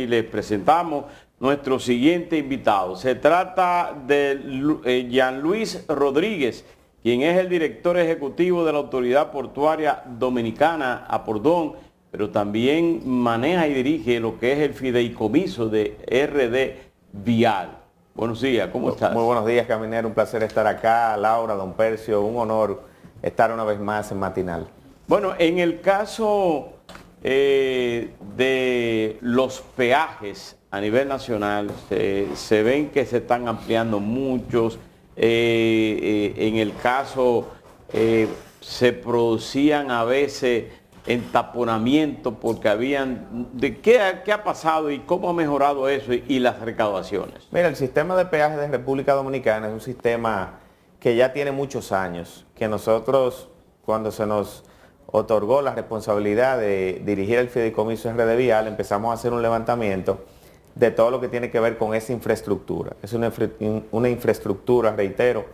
y les presentamos nuestro siguiente invitado. Se trata de Jean Luis Rodríguez, quien es el director ejecutivo de la Autoridad Portuaria Dominicana, Apordón, pero también maneja y dirige lo que es el fideicomiso de RD Vial. Buenos días, ¿cómo estás? Muy buenos días, Caminero, un placer estar acá. Laura, don Percio, un honor estar una vez más en Matinal. Bueno, en el caso de los peajes a nivel nacional, se ven que se están ampliando muchos. En el caso, se producían a veces entaponamientos porque habían... ¿Qué ha pasado y cómo ha mejorado eso y las recaudaciones? Mira, el sistema de peajes de República Dominicana es un sistema que ya tiene muchos años, que nosotros, cuando se nos otorgó la responsabilidad de dirigir el fideicomiso RD Vial, empezamos a hacer un levantamiento de todo lo que tiene que ver con esa infraestructura. Es una infraestructura, reitero,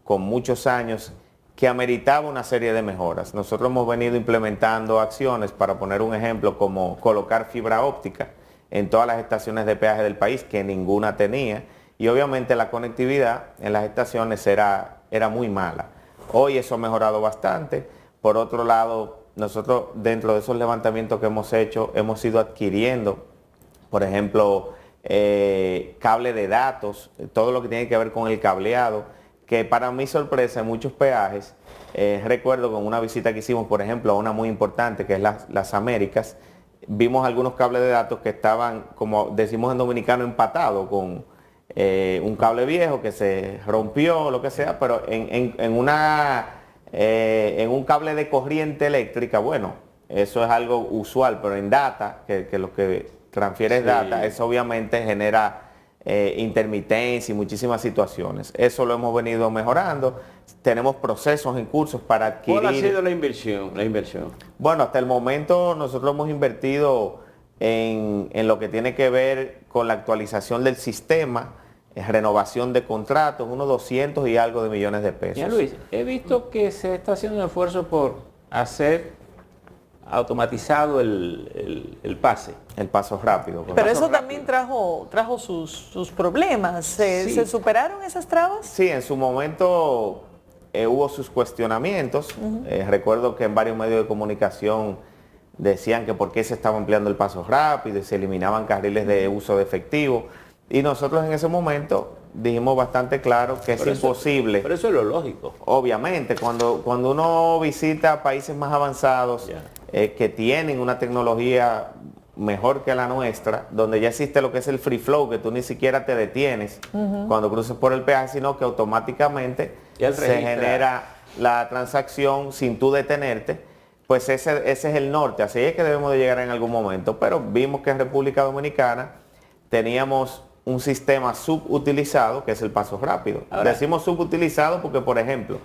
con muchos años, que ameritaba una serie de mejoras. Nosotros hemos venido implementando acciones, para poner un ejemplo, como colocar fibra óptica en todas las estaciones de peaje del país, que ninguna tenía, y obviamente la conectividad en las estaciones era muy mala. Hoy eso ha mejorado bastante. Por otro lado, nosotros dentro de esos levantamientos que hemos hecho, hemos ido adquiriendo, por ejemplo, cable de datos, todo lo que tiene que ver con el cableado, que para mi sorpresa en muchos peajes, recuerdo con una visita que hicimos, por ejemplo, a una muy importante que es las Américas, vimos algunos cables de datos que estaban, como decimos en dominicano, empatados con un cable viejo que se rompió, lo que sea, pero en un cable de corriente eléctrica, bueno, eso es algo usual, pero en data, que lo que transfiere es data, eso obviamente genera intermitencia y muchísimas situaciones. Eso lo hemos venido mejorando. Tenemos procesos en cursos para adquirir. ¿Cuál ha sido la inversión? Bueno, hasta el momento nosotros hemos invertido en lo que tiene que ver con la actualización del sistema, renovación de contratos, unos 200 y algo de millones de pesos. Ya, Luis, he visto que se está haciendo un esfuerzo por hacer automatizado el pase. El paso rápido. Pero eso también trajo sus problemas. ¿Se superaron esas trabas? Sí, en su momento hubo sus cuestionamientos. Recuerdo que en varios medios de comunicación decían que por qué se estaba ampliando el paso rápido y se eliminaban carriles de uso de efectivo. Y nosotros en ese momento dijimos bastante claro que es imposible. Pero eso es lo lógico. Obviamente, cuando uno visita países más avanzados, que tienen una tecnología mejor que la nuestra, donde ya existe lo que es el free flow, que tú ni siquiera te detienes cuando cruces por el peaje, sino que automáticamente se genera la transacción sin tú detenerte, pues ese es el norte. Así es que debemos de llegar en algún momento. Pero vimos que en República Dominicana teníamos un sistema subutilizado, que es el paso rápido. Ahora, decimos subutilizado porque, por ejemplo,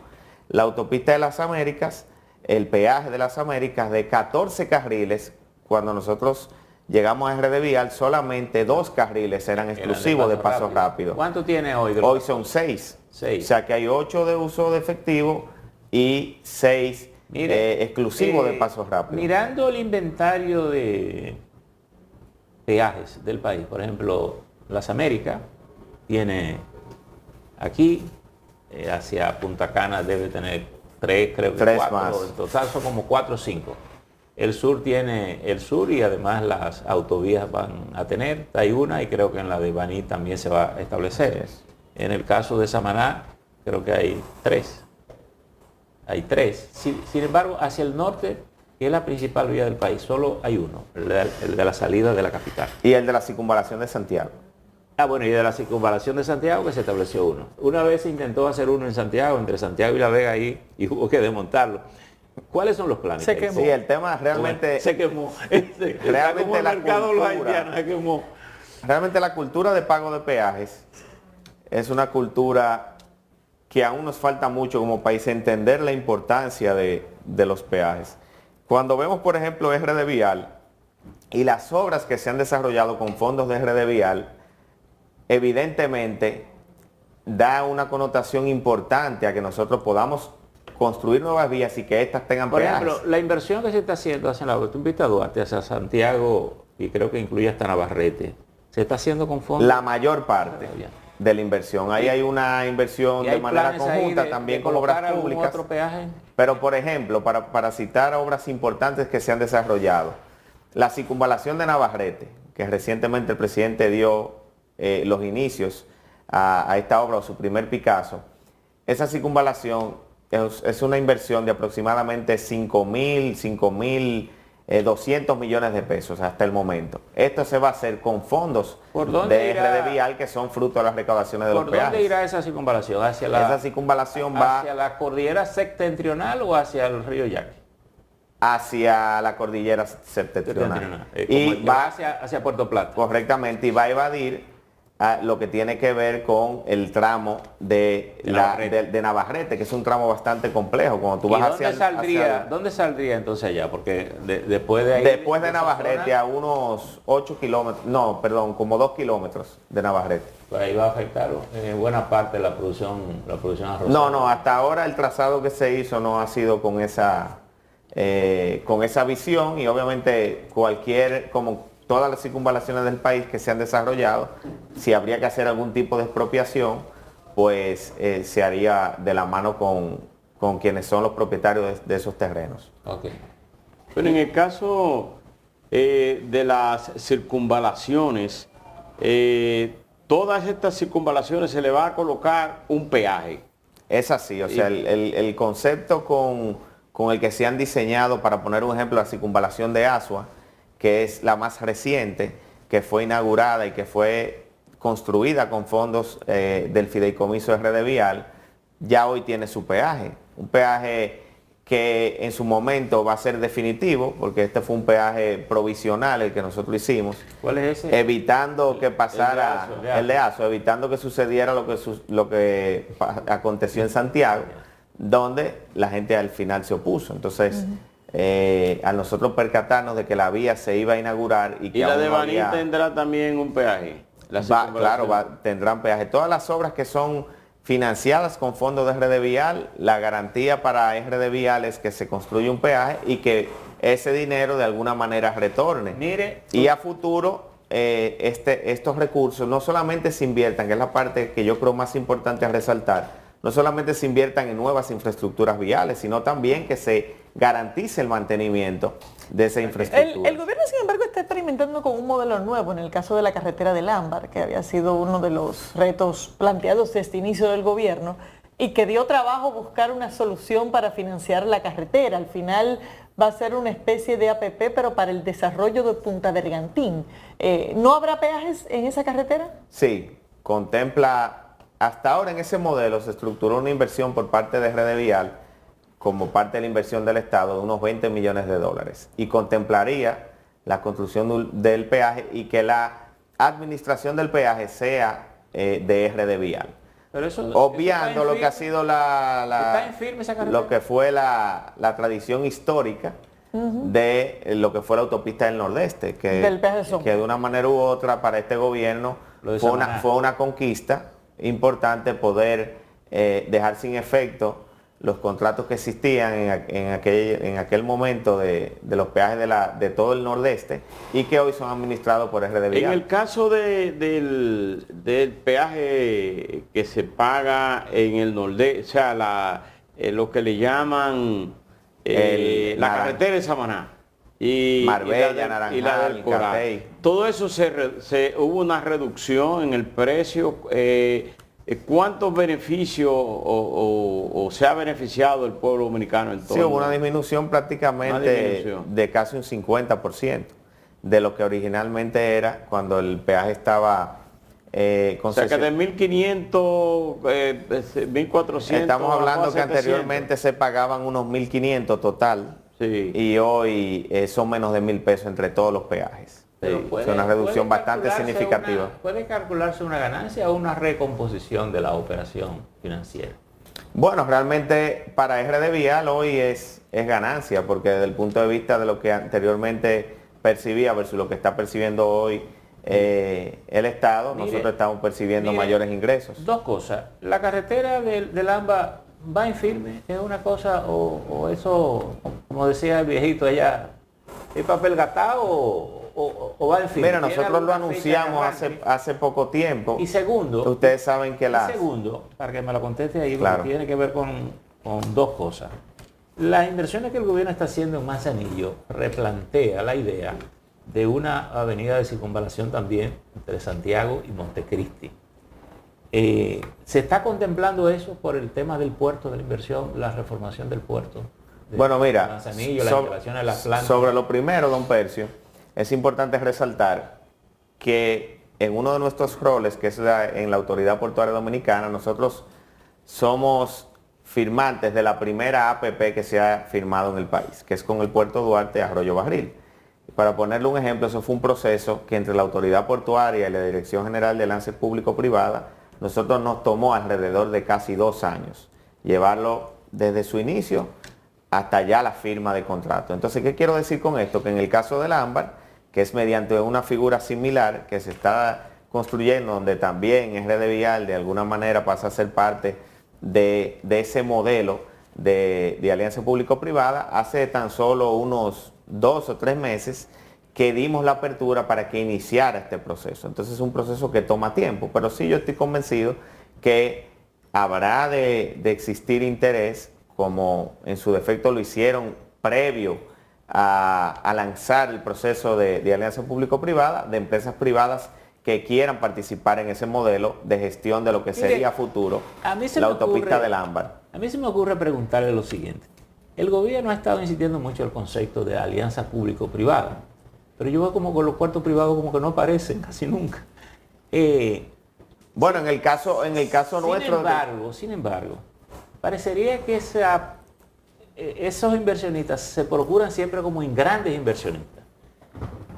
la autopista de las Américas, el peaje de las Américas, de 14 carriles, cuando nosotros llegamos a RD Vial, solamente 2 carriles eran exclusivos de paso rápido. ¿Cuánto tiene hoy? Hoy son 6. O sea que hay 8 de uso de efectivo y 6 exclusivos de paso rápido. Mirando el inventario de peajes del país, por ejemplo, las Américas tiene aquí, hacia Punta Cana debe tener 3, creo que 4 más. En total son como 4 o 5. El sur tiene el sur y además las autovías van a tener, hay una y creo que en la de Baní también se va a establecer. En el caso de Samaná creo que hay 3. Hay 3. Sin embargo, hacia el norte, que es la principal vía del país, solo hay uno, el de la salida de la capital. Y el de la circunvalación de Santiago. Ah, bueno, y de la circunvalación de Santiago que se estableció uno. Una vez se intentó hacer uno en Santiago, entre Santiago y La Vega ahí, y hubo que desmontarlo. ¿Cuáles son los planes? Se quemó. Sí, el tema realmente... Se quemó. Realmente la cultura, se quemó. Realmente la cultura de pago de peajes es una cultura que aún nos falta mucho como país entender la importancia de los peajes. Cuando vemos, por ejemplo, RD Vial y las obras que se han desarrollado con fondos de RD Vial, evidentemente da una connotación importante a que nosotros podamos construir nuevas vías y que éstas tengan por peajes. ejemplo, la inversión que se está haciendo hacia la autopista Duarte, hacia Santiago y creo que incluye hasta Navarrete, se está haciendo con fondos. La mayor parte de la inversión. Ahí hay una inversión de manera conjunta también con obras públicas. Otro peaje. Pero, por ejemplo, para citar obras importantes que se han desarrollado, la circunvalación de Navarrete, que recientemente el presidente dio los inicios a esta obra, o su primer Picasso, esa circunvalación es una inversión de aproximadamente 5.200 millones de pesos hasta el momento. Esto se va a hacer con fondos de RD Vial que son fruto de las recaudaciones de los peajes. ¿Por dónde irá esa circunvalación? Esa circunvalación va hacia la cordillera septentrional o hacia el río Yaqui. Hacia la cordillera septentrional. Y va hacia Puerto Plata. Correctamente, y va a evadir lo que tiene que ver con el tramo de Navarrete, que es un tramo bastante complejo. Cuando tú vas ¿Dónde saldría entonces allá? Porque después de ahí... Después de Navarrete, a unos 8 kilómetros, no, perdón, como 2 kilómetros de Navarrete. Pues ahí va a afectar buena parte de la producción arrocera. No, hasta ahora el trazado que se hizo no ha sido con esa visión, y obviamente como todas las circunvalaciones del país que se han desarrollado, si habría que hacer algún tipo de expropiación, pues se haría de la mano con quienes son los propietarios de esos terrenos. Okay. Pero en el caso de las circunvalaciones, todas estas circunvalaciones se le va a colocar un peaje. Es así, o sea, el concepto con el que se han diseñado, para poner un ejemplo, la circunvalación de Asua, que es la más reciente, que fue inaugurada y que fue construida con fondos del fideicomiso RD Vial, ya hoy tiene su peaje. Un peaje que en su momento va a ser definitivo, porque este fue un peaje provisional el que nosotros hicimos. ¿Cuál es ese? Evitando que pasara el de Asua, evitando que sucediera lo que aconteció en Santiago, donde la gente al final se opuso. Entonces, a nosotros percatarnos de que la vía se iba a inaugurar y que la de no Baní tendrá también un peaje. Tendrán peaje. Todas las obras que son financiadas con fondos de RD Vial, la garantía para RD Vial es que se construye un peaje y que ese dinero de alguna manera retorne. Mire, y a futuro estos recursos no solamente se inviertan, que es la parte que yo creo más importante a resaltar, no solamente se inviertan en nuevas infraestructuras viales, sino también que se garantice el mantenimiento de esa infraestructura. El gobierno, sin embargo, está experimentando con un modelo nuevo en el caso de la carretera del Ámbar, que había sido uno de los retos planteados desde inicio del gobierno y que dio trabajo buscar una solución para financiar la carretera. Al final va a ser una especie de APP, pero para el desarrollo de Punta Bergantín. ¿No habrá peajes en esa carretera? Sí, contempla... Hasta ahora en ese modelo se estructuró una inversión por parte de RD Vial, como parte de la inversión del Estado, de unos 20 millones de dólares. Y contemplaría la construcción del peaje y que la administración del peaje sea de RD Vial. Pero eso, obviando lo que ha sido ¿está en firme esa carretera? lo que fue la tradición histórica de lo que fue la autopista del Nordeste, que de una manera u otra para este gobierno fue una conquista importante poder dejar sin efecto los contratos que existían en aquel momento de los peajes de todo el Nordeste y que hoy son administrados por RD Vial. En el caso del peaje que se paga en el Nordeste, o sea, lo que le llaman la carretera de Samaná y Marbella, Naranjal, y la del Coral, todo eso hubo una reducción en el precio. ¿Cuántos beneficios o se ha beneficiado el pueblo dominicano en todo? Sí, hubo una disminución prácticamente de casi un 50% de lo que originalmente era cuando el peaje estaba o sea que de 1.500, 1.400... Estamos hablando que anteriormente se pagaban unos 1.500 total, sí, y hoy son menos de 1.000 pesos entre todos los peajes. Es una reducción bastante significativa. ¿Puede calcularse una ganancia o una recomposición de la operación financiera? Bueno, realmente para RD Vial hoy es ganancia, porque desde el punto de vista de lo que anteriormente percibía versus lo que está percibiendo hoy el Estado, nosotros estamos percibiendo mayores ingresos. Dos cosas. La carretera del AMBA va en firme, es una cosa, o eso, como decía el viejito allá, ¿es papel gatado o o va en fin? Mira, ¿Tiene nosotros lo alguna fecha de anunciamos arranque? hace poco tiempo. Y segundo, ustedes saben que para que me lo conteste ahí, Claro. porque tiene que ver con dos cosas. Las inversiones que el gobierno está haciendo en Manzanillo replantea la idea de una avenida de circunvalación también entre Santiago y Montecristi. ¿Se está contemplando eso por el tema del puerto, de la inversión, la reformación del puerto? Bueno, mira, Manzanillo, las instalaciones de las plantas. sobre lo primero, don Percio, es importante resaltar que en uno de nuestros roles, que es en la Autoridad Portuaria Dominicana, nosotros somos firmantes de la primera APP que se ha firmado en el país, que es con el Puerto Duarte Arroyo Barril. Para ponerle un ejemplo, eso fue un proceso que entre la Autoridad Portuaria y la Dirección General de Lances Público-Privada, nosotros nos tomó alrededor de casi 2 años llevarlo desde su inicio hasta ya la firma de contrato. Entonces, ¿qué quiero decir con esto? Que en el caso del ámbar, que es mediante una figura similar que se está construyendo, donde también RD Vial de alguna manera pasa a ser parte de ese modelo de alianza público-privada, hace tan solo unos 2 o 3 meses que dimos la apertura para que iniciara este proceso. Entonces es un proceso que toma tiempo, pero sí yo estoy convencido que habrá de existir interés, como en su defecto lo hicieron previo a lanzar el proceso de alianza público-privada, de empresas privadas que quieran participar en ese modelo de gestión de lo que sería a futuro la autopista del ámbar. A mí se me ocurre preguntarle lo siguiente. El gobierno ha estado insistiendo mucho en el concepto de alianza público-privada, pero yo veo como con los puertos privados como que no aparecen casi nunca. Bueno, en el caso nuestro... Sin embargo, parecería que esos inversionistas se procuran siempre como en grandes inversionistas.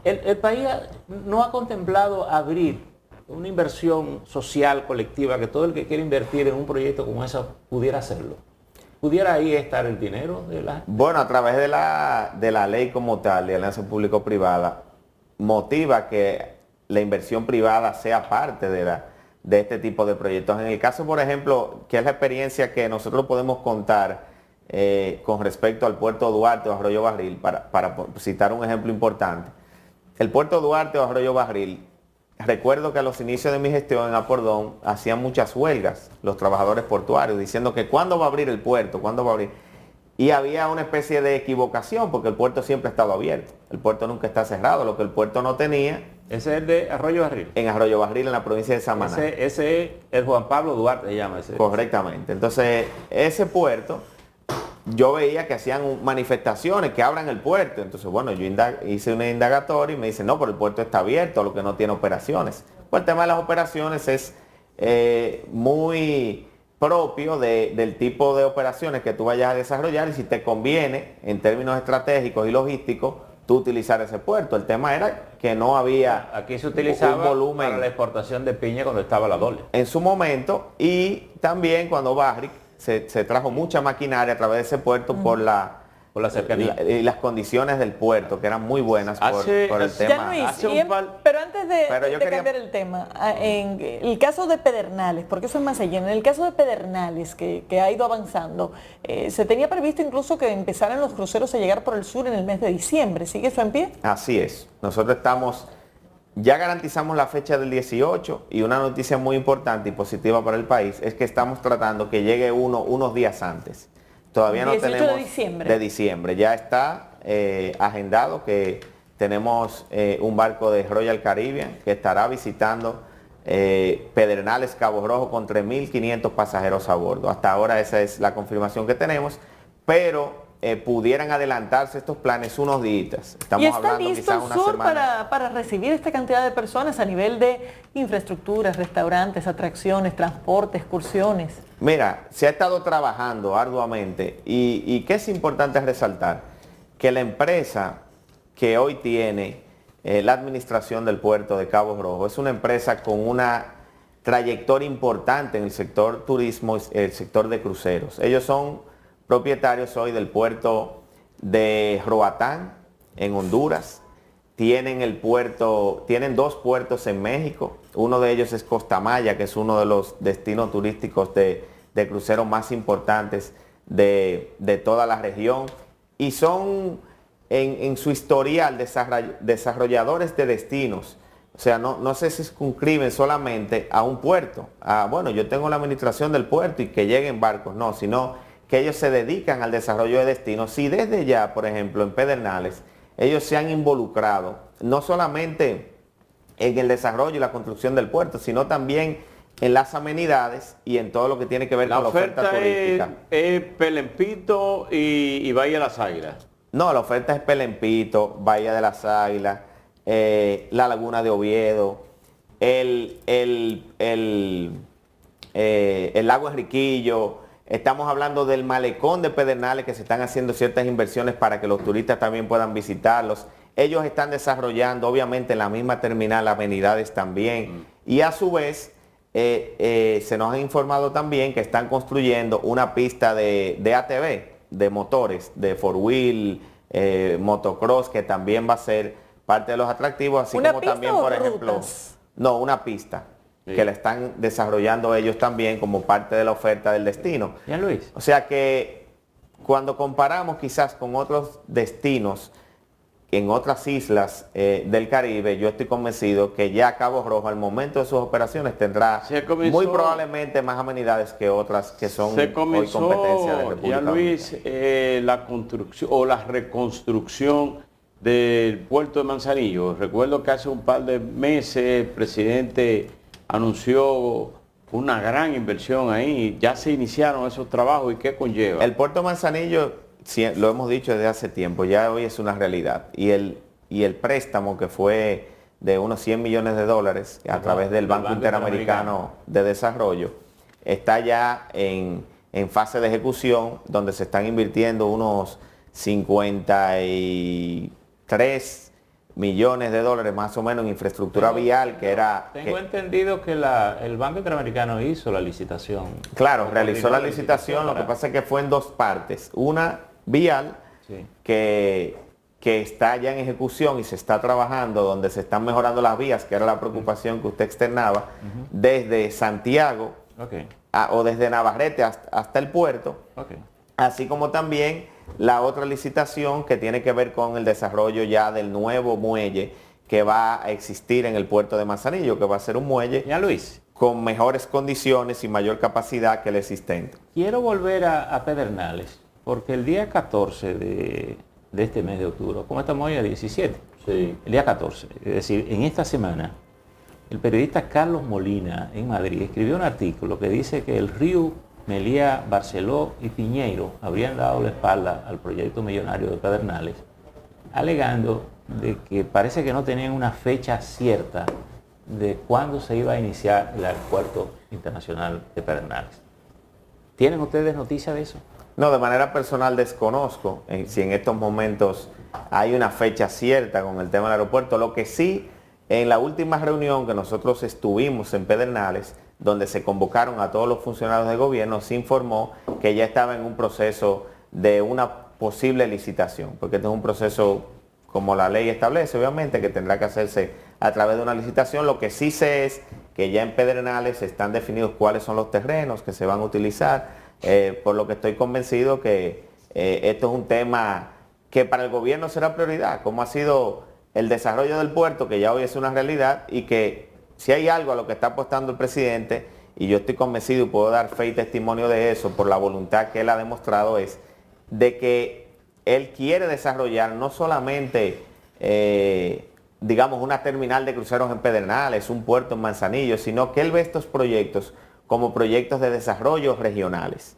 El país no ha contemplado abrir una inversión social colectiva, que todo el que quiera invertir en un proyecto como ese pudiera hacerlo. ¿Pudiera ahí estar el dinero de la...? Bueno, a través de la ley como tal, de alianza público-privada, motiva que la inversión privada sea parte de este tipo de proyectos. En el caso, por ejemplo, que es la experiencia que nosotros podemos contar con respecto al Puerto Duarte o Arroyo Barril, para citar un ejemplo importante. El Puerto Duarte o Arroyo Barril, recuerdo que a los inicios de mi gestión en Apordón hacían muchas huelgas los trabajadores portuarios diciendo que ¿cuándo va a abrir el puerto? ¿Cuándo va a abrir? Y había una especie de equivocación porque el puerto siempre ha estado abierto. El puerto nunca está cerrado. Lo que el puerto no tenía... Ese es el de Arroyo Barril. En Arroyo Barril, en la provincia de Samaná. Ese es el Juan Pablo Duarte, se llama ese. Correctamente. Entonces, ese puerto, yo veía que hacían manifestaciones, que abran el puerto. Entonces, bueno, yo hice una indagatoria y me dicen, no, pero el puerto está abierto, lo que no tiene operaciones. Pues el tema de las operaciones es muy propio del tipo de operaciones que tú vayas a desarrollar y si te conviene, en términos estratégicos y logísticos, tú utilizar ese puerto. El tema era que no había aquí se utilizaba un volumen para la exportación de piña cuando estaba la Dole. En su momento, y también cuando Barrick se trajo mucha maquinaria a través de ese puerto por la cercanía y las condiciones del puerto, que eran muy buenas por el tema. Ya, Luis, pero antes de cambiar el tema, en el caso de Pedernales, porque eso es más allá, en el caso de Pedernales, que ha ido avanzando, se tenía previsto incluso que empezaran los cruceros a llegar por el sur en el mes de diciembre. ¿Sigue eso en pie? Así es. Nosotros ya garantizamos la fecha del 18 y una noticia muy importante y positiva para el país es que estamos tratando que llegue unos días antes. Todavía no tenemos... de diciembre. Ya está agendado que tenemos un barco de Royal Caribbean que estará visitando Pedernales, Cabo Rojo con 3.500 pasajeros a bordo. Hasta ahora esa es la confirmación que tenemos, pero pudieran adelantarse estos planes unos días. ¿Y está listo el sur para recibir esta cantidad de personas a nivel de infraestructuras, restaurantes, atracciones, transporte, excursiones? Mira, se ha estado trabajando arduamente y que es importante resaltar que la empresa que hoy tiene la administración del puerto de Cabo Rojo es una empresa con una trayectoria importante en el sector turismo, el sector de cruceros. Ellos son propietarios hoy del puerto de Roatán en Honduras. Tienen 2 puertos en México. Uno de ellos es Costa Maya, que es uno de los destinos turísticos de cruceros más importantes de toda la región. Y son en su historial desarrolladores de destinos. O sea, no se circunscriben solamente a un puerto. Bueno, yo tengo la administración del puerto y que lleguen barcos. No, sino que ellos se dedican al desarrollo de destinos. Si desde ya, por ejemplo, en Pedernales, ellos se han involucrado, no solamente en el desarrollo y la construcción del puerto, sino también en las amenidades y en todo lo que tiene que ver con la oferta turística. Es Pelempito y Bahía de las Águilas. No, la oferta es Pelempito, Bahía de las Águilas, la Laguna de Oviedo, el lago Enriquillo. Estamos hablando del malecón de Pedernales, que se están haciendo ciertas inversiones para que los turistas también puedan visitarlos. Ellos están desarrollando, obviamente, en la misma terminal, amenidades también. Y a su vez, se nos ha informado también que están construyendo una pista de ATV, de motores, de four wheel, motocross, que también va a ser parte de los atractivos, así como también, por ejemplo, no, una pista que la están desarrollando ellos también como parte de la oferta del destino. ¿Ya, Luis? O sea que cuando comparamos quizás con otros destinos en otras islas del Caribe, yo estoy convencido que ya Cabo Rojo al momento de sus operaciones tendrá muy probablemente más amenidades que otras que son hoy competencia de República Dominicana. Luis, la construcción o la reconstrucción del puerto de Manzanillo. Recuerdo que hace un par de meses el presidente anunció una gran inversión ahí. Ya se iniciaron esos trabajos y ¿qué conlleva? El puerto de Manzanillo, lo hemos dicho desde hace tiempo, ya hoy es una realidad. Y el préstamo que fue de unos 100 millones de dólares a través del Banco Interamericano de Desarrollo está ya en fase de ejecución, donde se están invirtiendo unos 53 millones de dólares más o menos en infraestructura vial, que era... Tengo entendido que el Banco Interamericano hizo la licitación. Claro, realizó la licitación, lo que pasa es que fue en dos partes. Una vial, sí, que está ya en ejecución y se está trabajando, donde se están mejorando las vías, que era la preocupación que usted externaba, desde Santiago o desde Navarrete hasta el puerto, así como también la otra licitación que tiene que ver con el desarrollo ya del nuevo muelle que va a existir en el puerto de Manzanillo, que va a ser un muelle, ya, Luis, con mejores condiciones y mayor capacidad que el existente. Quiero volver a Pedernales, porque el día 14 de este mes de octubre, ¿cómo estamos hoy? A 17. Sí. El día 14, es decir, en esta semana, el periodista Carlos Molina en Madrid escribió un artículo que dice que el río Melía, Barceló y Piñeiro habrían dado la espalda al proyecto millonario de Pedernales, alegando de que parece que no tenían una fecha cierta de cuándo se iba a iniciar el aeropuerto internacional de Pedernales. ¿Tienen ustedes noticia de eso? No, de manera personal desconozco si en estos momentos hay una fecha cierta con el tema del aeropuerto. Lo que sí, en la última reunión que nosotros estuvimos en Pedernales, donde se convocaron a todos los funcionarios del gobierno, se informó que ya estaba en un proceso de una posible licitación, porque este es un proceso, como la ley establece, obviamente, que tendrá que hacerse a través de una licitación. Lo que sí sé es que ya en Pedernales están definidos cuáles son los terrenos que se van a utilizar, por lo que estoy convencido que esto es un tema que para el gobierno será prioridad, como ha sido el desarrollo del puerto, que ya hoy es una realidad, y que si hay algo a lo que está apostando el presidente, y yo estoy convencido y puedo dar fe y testimonio de eso por la voluntad que él ha demostrado, es de que él quiere desarrollar no solamente, digamos, una terminal de cruceros en Pedernales, un puerto en Manzanillo, sino que él ve estos proyectos como proyectos de desarrollo regionales.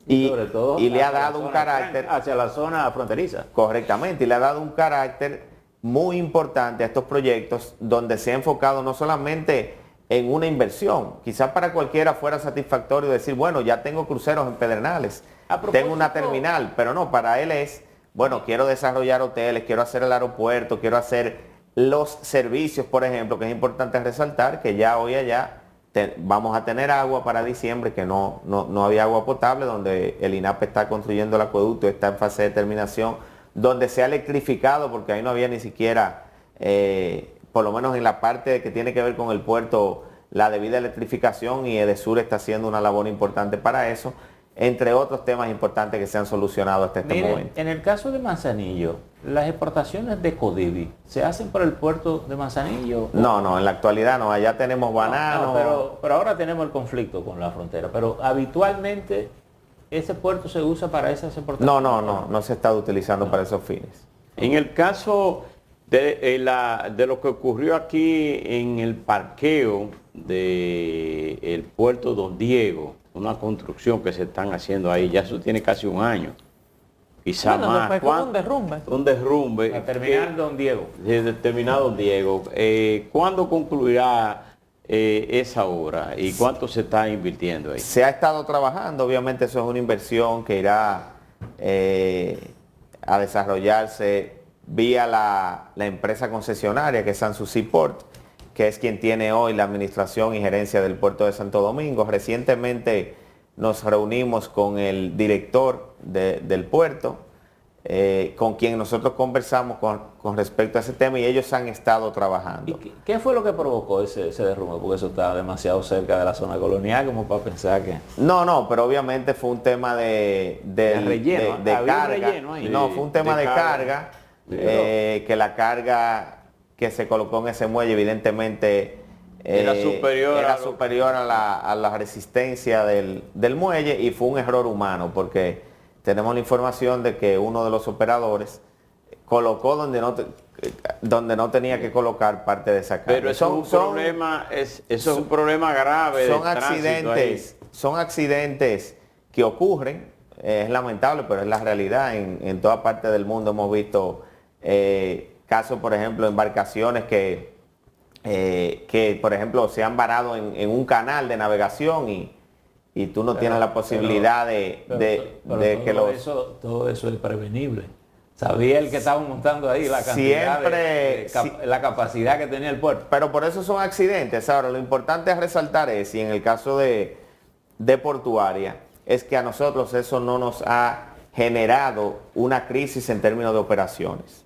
Y sobre todo y le ha dado un carácter... hacia la zona fronteriza. Correctamente, y le ha dado un carácter muy importante a estos proyectos, donde se ha enfocado no solamente en una inversión, quizás para cualquiera fuera satisfactorio decir, bueno, ya tengo cruceros en Pedernales, tengo una terminal, pero no, para él es, bueno, quiero desarrollar hoteles, quiero hacer el aeropuerto, quiero hacer los servicios, por ejemplo, que es importante resaltar que ya hoy allá vamos a tener agua para diciembre, que no había agua potable, donde el INAPE está construyendo el acueducto, está en fase de terminación, donde se ha electrificado, porque ahí no había ni siquiera, por lo menos en la parte que tiene que ver con el puerto, la debida electrificación, y Edesur está haciendo una labor importante para eso, entre otros temas importantes que se han solucionado hasta este momento. En el caso de Manzanillo, las exportaciones de Codivi se hacen por el puerto de Manzanillo. No, en la actualidad no, allá tenemos banano. Pero ahora tenemos el conflicto con la frontera, pero habitualmente ese puerto se usa para esas exportaciones. No se está utilizando para esos fines. En el caso de lo que ocurrió aquí en el parqueo del puerto Don Diego, una construcción que se están haciendo ahí, ya eso tiene casi un año, quizá Bueno, más. después con un derrumbe. Un derrumbe. Para terminar, Don Diego. Terminado Don Diego. ¿Cuándo concluirá esa obra y cuánto se está invirtiendo ahí? Se ha estado trabajando, obviamente eso es una inversión que irá a desarrollarse vía la empresa concesionaria que es Sanssouci Port, que es quien tiene hoy la administración y gerencia del puerto de Santo Domingo. Recientemente nos reunimos con el director del puerto, con quien nosotros conversamos con respecto a ese tema y ellos han estado trabajando. ¿Y qué fue lo que provocó ese derrumbe? Porque eso está demasiado cerca de la zona colonial como para pensar que... No, pero obviamente fue un tema de relleno, de había un carga. relleno ahí. No, fue un tema de carga, Sí. que la carga que se colocó en ese muelle evidentemente Era superior a la resistencia del muelle y fue un error humano porque tenemos la información de que uno de los operadores colocó donde no tenía que colocar parte de esa carga. Pero eso es un problema grave. Son accidentes que ocurren, es lamentable, pero es la realidad. En toda parte del mundo hemos visto casos, por ejemplo, embarcaciones que por ejemplo, se han varado en un canal de navegación y tú no tienes la posibilidad de que todo eso es prevenible. Sabía el que estaba montando ahí la cantidad la capacidad que tenía el puerto. Pero por eso son accidentes. Ahora, lo importante es resaltar y en el caso de Portuaria, es que a nosotros eso no nos ha generado una crisis en términos de operaciones.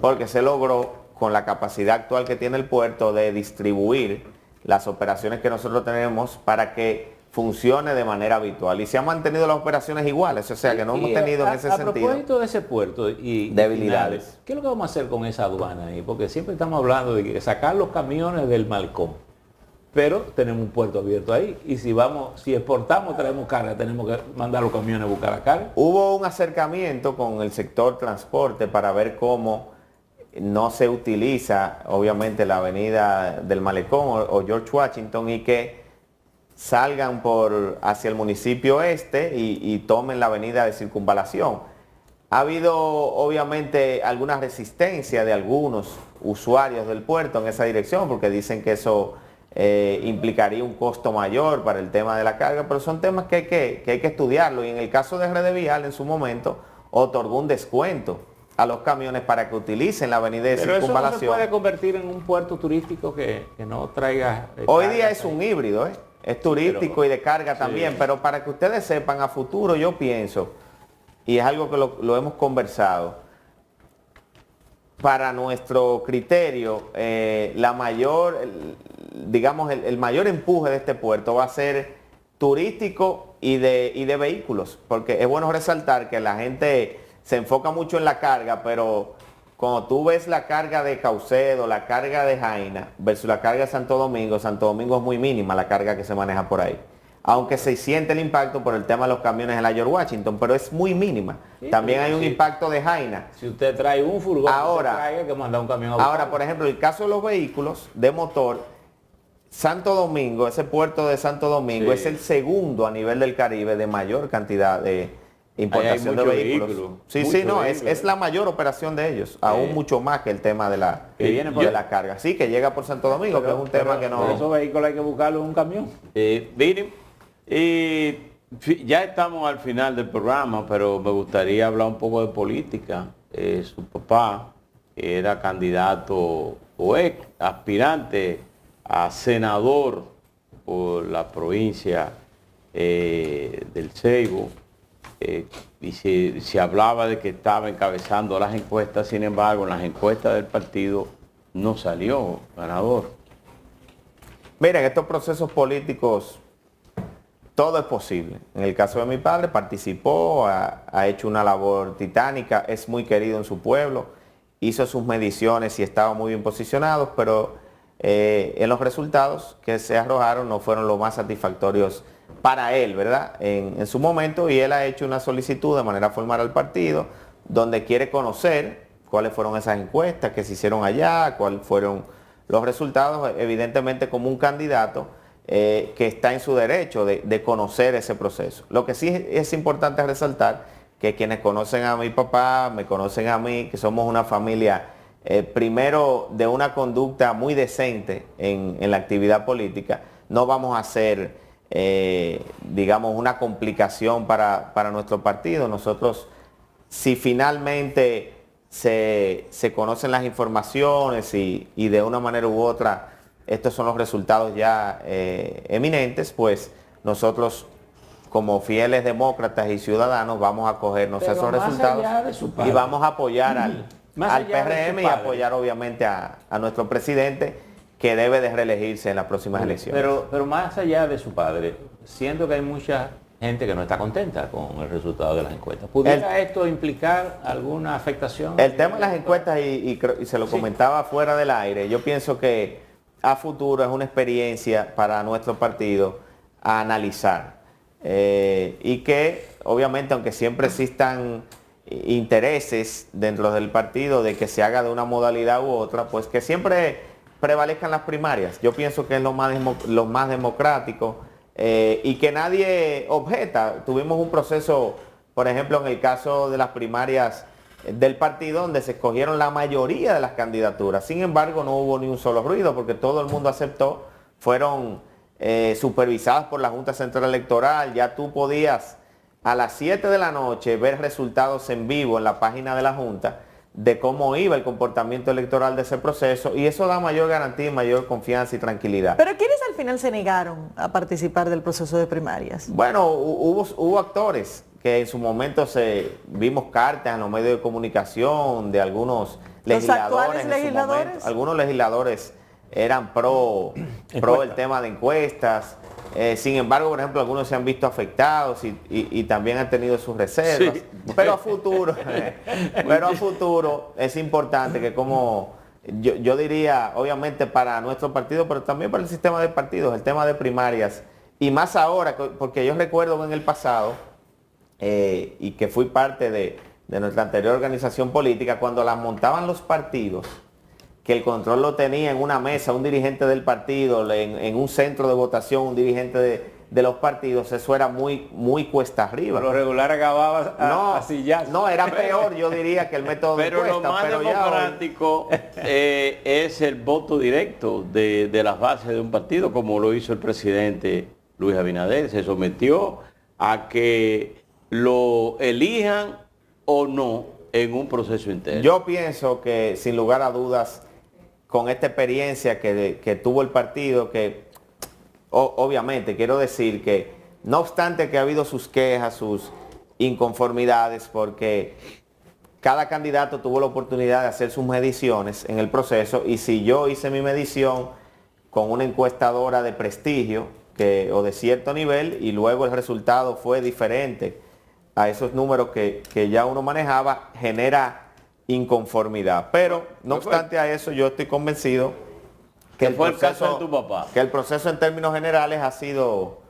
Porque se logró con la capacidad actual que tiene el puerto de distribuir las operaciones que nosotros tenemos para que funcione de manera habitual. Y se han mantenido las operaciones iguales, o sea que no hemos tenido en ese sentido. A propósito de ese puerto y debilidades. Finales, ¿qué es lo que vamos a hacer con esa aduana ahí? Porque siempre estamos hablando de que sacar los camiones del malecón. Pero tenemos un puerto abierto ahí. Y si exportamos, traemos carga, tenemos que mandar los camiones a buscar la carga. Hubo un acercamiento con el sector transporte para ver cómo no se utiliza, obviamente, la avenida del Malecón o George Washington y que salgan hacia el municipio este y tomen la avenida de Circunvalación. Ha habido, obviamente, alguna resistencia de algunos usuarios del puerto en esa dirección porque dicen que eso implicaría un costo mayor para el tema de la carga, pero son temas que hay que estudiarlo. Y en el caso de Redevial, en su momento, otorgó un descuento a los camiones para que utilicen la avenida de Circunvalación. Pero eso no se puede convertir en un puerto turístico que no traiga... Hoy día es un híbrido, es turístico y de carga también, pero para que ustedes sepan, a futuro yo pienso, y es algo que lo hemos conversado, para nuestro criterio, el mayor empuje de este puerto va a ser turístico y de vehículos, porque es bueno resaltar que la gente se enfoca mucho en la carga, pero cuando tú ves la carga de Caucedo, la carga de Jaina versus la carga de Santo Domingo es muy mínima la carga que se maneja por ahí. Aunque se siente el impacto por el tema de los camiones en la George Washington, pero es muy mínima. Sí, también hay un impacto de Jaina. Si usted trae un furgón, Ahora, usted traiga que mandar un camión a buscar. Ahora, por ejemplo, el caso de los vehículos de motor, Santo Domingo, ese puerto de Santo Domingo, es el segundo a nivel del Caribe de mayor cantidad de importación de vehículos. Es la mayor operación de ellos, aún mucho más que el tema de la carga. Sí, que llega por Santo Domingo, que es un tema que no... Esos vehículos hay que buscarlos en un camión. Miren, ya estamos al final del programa, pero me gustaría hablar un poco de política. Su papá era candidato o aspirante a senador por la provincia del Ceibo. Y se hablaba de que estaba encabezando las encuestas, sin embargo, en las encuestas del partido no salió ganador. Miren, estos procesos políticos, todo es posible. En el caso de mi padre, participó, ha hecho una labor titánica, es muy querido en su pueblo. hizo sus mediciones y estaba muy bien posicionado, pero en los resultados que se arrojaron no fueron los más satisfactorios para él, ¿verdad? En su momento, y él ha hecho una solicitud de manera formal al partido, donde quiere conocer cuáles fueron esas encuestas que se hicieron allá, cuáles fueron los resultados, evidentemente como un candidato que está en su derecho de conocer ese proceso. Lo que sí es importante resaltar, que quienes conocen a mi papá, me conocen a mí, que somos una familia, primero, de una conducta muy decente en la actividad política. No vamos a hacer, digamos, una complicación para nuestro partido. Nosotros, si finalmente se conocen las informaciones y de una manera u otra estos son los resultados ya eminentes, pues nosotros, como fieles demócratas y ciudadanos, vamos a acogernos a esos resultados y vamos a apoyar al PRM y apoyar obviamente a nuestro presidente, que debe de reelegirse en las próximas elecciones. Pero más allá de su padre, siento que hay mucha gente que no está contenta con el resultado de las encuestas. ¿Pudiera esto implicar alguna afectación? El tema de las encuestas, y se lo comentaba fuera del aire, yo pienso que a futuro es una experiencia para nuestro partido a analizar. Y que obviamente, aunque siempre existan intereses dentro del partido de que se haga de una modalidad u otra, pues que siempre prevalezcan las primarias. Yo pienso que es lo más democrático y que nadie objeta. Tuvimos un proceso, por ejemplo, en el caso de las primarias del partido, donde se escogieron la mayoría de las candidaturas. Sin embargo, no hubo ni un solo ruido porque todo el mundo aceptó. Fueron supervisadas por la Junta Central Electoral. Ya tú podías a las 7 de la noche ver resultados en vivo en la página de la Junta de cómo iba el comportamiento electoral de ese proceso, y eso da mayor garantía, mayor confianza y tranquilidad. ¿Pero quiénes al final se negaron a participar del proceso de primarias? Bueno, hubo actores que en su momento vimos cartas en los medios de comunicación de algunos legisladores. ¿Los actuales legisladores? Algunos legisladores eran pro el tema de encuestas. Sin embargo, por ejemplo, algunos se han visto afectados y también han tenido sus reservas. Sí. Pero a futuro es importante que, como yo diría, obviamente para nuestro partido, pero también para el sistema de partidos, el tema de primarias, y más ahora, porque yo recuerdo en el pasado, y que fui parte de nuestra anterior organización política, cuando las montaban los partidos, que el control lo tenía en una mesa un dirigente del partido, en un centro de votación un dirigente de los partidos, eso era muy cuesta arriba. Lo regular acababa así ya. No, era peor, yo diría, que el método de encuesta. Pero lo más democrático es el voto directo de las bases de un partido, como lo hizo el presidente Luis Abinader. Se sometió a que lo elijan o no en un proceso interno. Yo pienso que, sin lugar a dudas, con esta experiencia que tuvo el partido, que obviamente quiero decir que, no obstante que ha habido sus quejas, sus inconformidades, porque cada candidato tuvo la oportunidad de hacer sus mediciones en el proceso, y si yo hice mi medición con una encuestadora de prestigio o de cierto nivel, y luego el resultado fue diferente a esos números que ya uno manejaba, genera inconformidad. Pero no obstante a eso, yo estoy convencido que el proceso en términos generales ha sido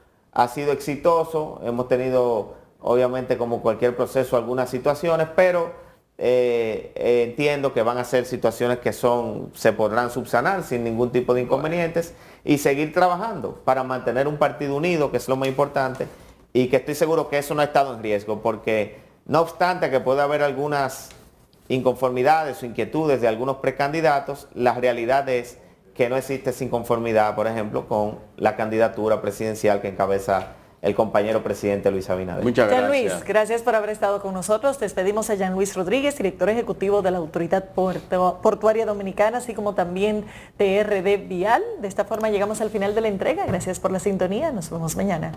exitoso. Hemos tenido, obviamente, como cualquier proceso, algunas situaciones, pero entiendo que van a ser situaciones que se podrán subsanar sin ningún tipo de inconvenientes, y seguir trabajando para mantener un partido unido, que es lo más importante, y que estoy seguro que eso no ha estado en riesgo, porque no obstante que pueda haber algunas inconformidades o inquietudes de algunos precandidatos, la realidad es que no existe esa inconformidad, por ejemplo, con la candidatura presidencial que encabeza el compañero presidente Luis Abinader. Muchas gracias. Jean Luis, gracias por haber estado con nosotros. Despedimos a Jean Luis Rodríguez, director ejecutivo de la Autoridad Portuaria Dominicana, así como también de RD Vial. De esta forma llegamos al final de la entrega. Gracias por la sintonía. Nos vemos mañana.